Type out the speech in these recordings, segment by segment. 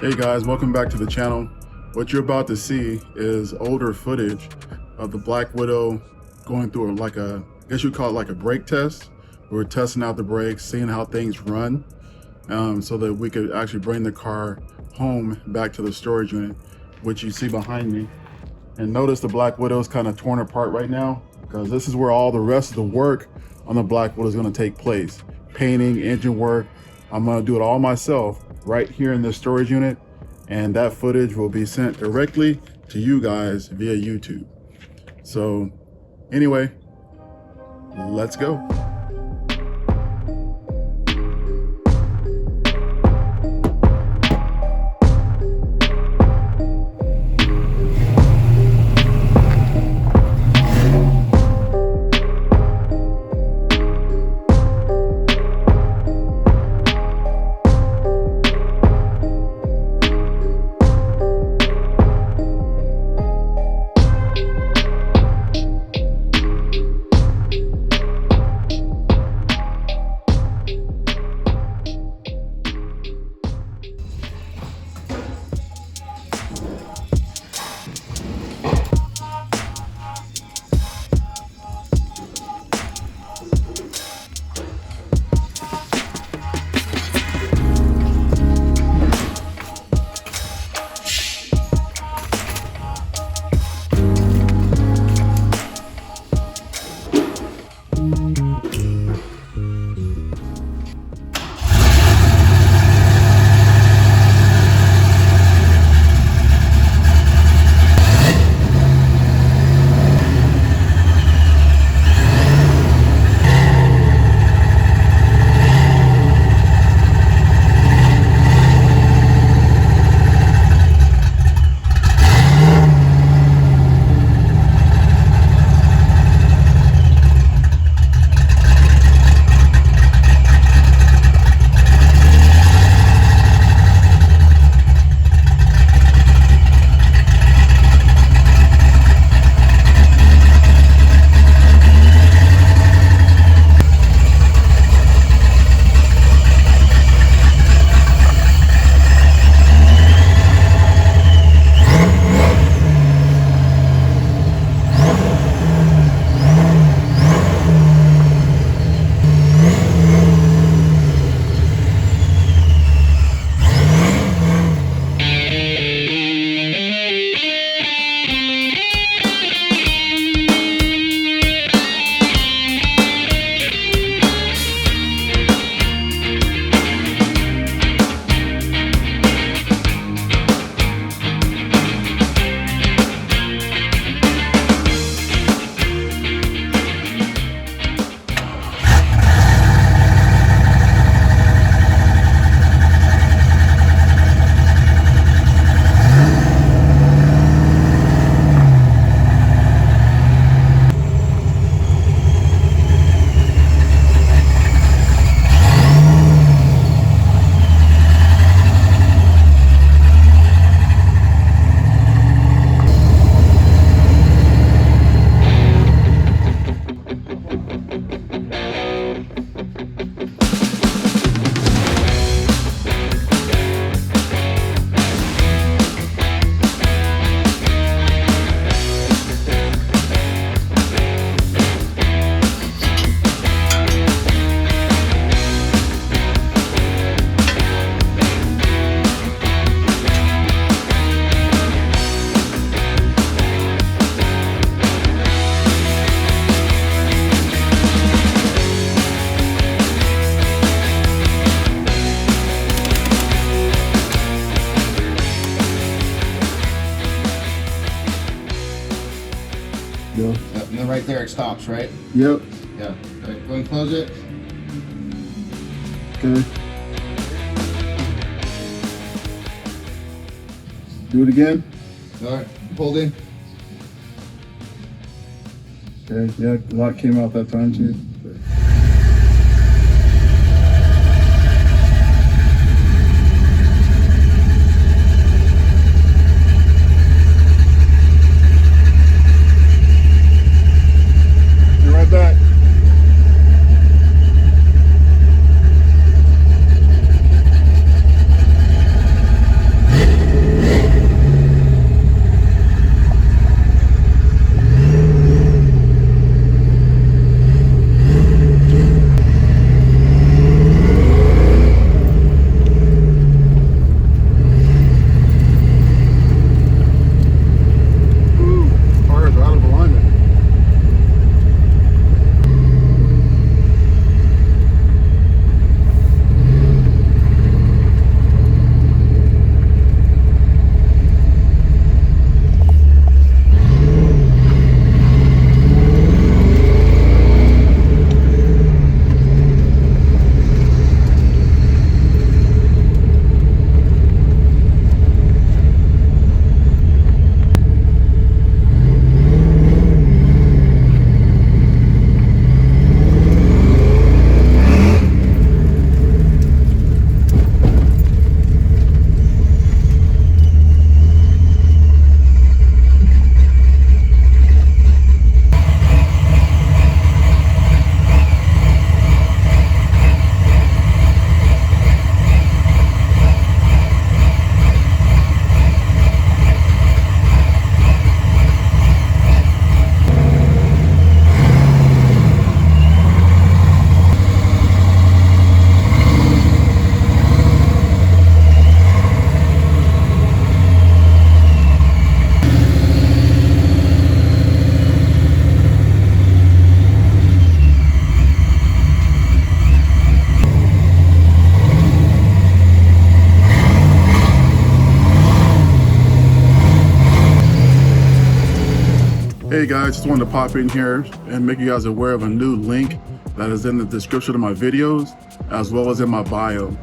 Hey guys, welcome back to the channel. What you're about to see is older footage of the Black Widow going through I guess you'd call it like a brake test. We're testing out the brakes, seeing how things run, so that we could actually bring the car home back to the storage unit, which you see behind me. And notice the Black Widow is kind of torn apart right now, because this is where all the rest of the work on the Black Widow is going to take place. Painting, engine work. I'm going to do it all myself right here in this storage unit, and that footage will be sent directly to you guys via YouTube. So anyway, let's go. Yep, and then right there it stops, right? Yep. Yeah. All right, go and close it. Okay. Do it again. All right, hold in. Okay, yeah, a lot came out that time too. Be right back. Hey guys, just wanted to pop in here and make you guys aware of a new link that is in the description of my videos, as well as in my bio.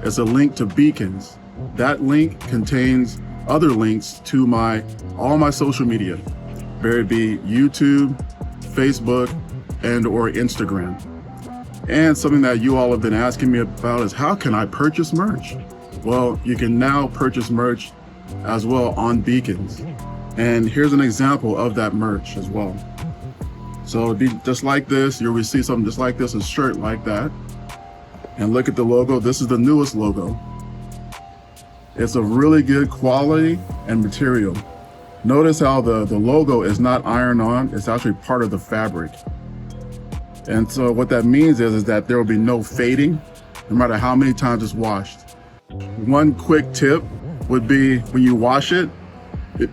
It's a link to Beacons. That link contains other links to all my social media, whether it be YouTube, Facebook, and or Instagram. And something that you all have been asking me about is, how can I purchase merch? Well, you can now purchase merch as well on Beacons. And here's an example of that merch as well. So it'll be just like this. You'll receive something just like this, a shirt like that. And look at the logo. This is the newest logo. It's a really good quality and material. Notice how the logo is not ironed on. It's actually part of the fabric. And so what that means is that there will be no fading, no matter how many times it's washed. One quick tip would be, when you wash it,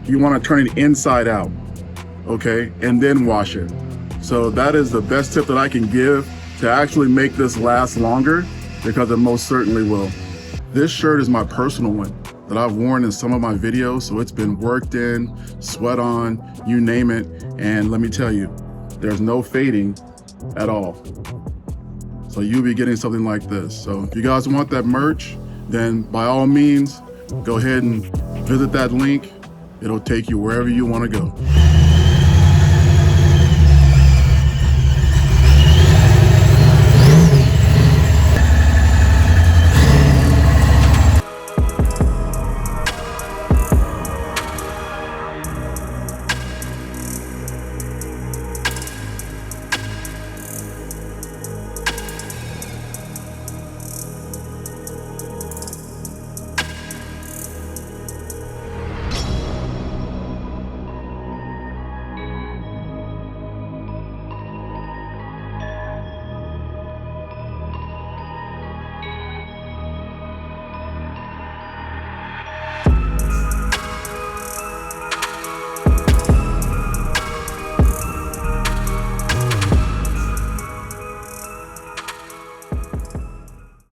you want to turn it inside out, okay? And then wash it. So that is the best tip that I can give to actually make this last longer, because it most certainly will. This shirt is my personal one that I've worn in some of my videos, so it's been worked in, sweat on, you name it. And let me tell you, there's no fading at all. So you'll be getting something like this. So if you guys want that merch, then by all means, go ahead and visit that link. It'll take you wherever you want to go.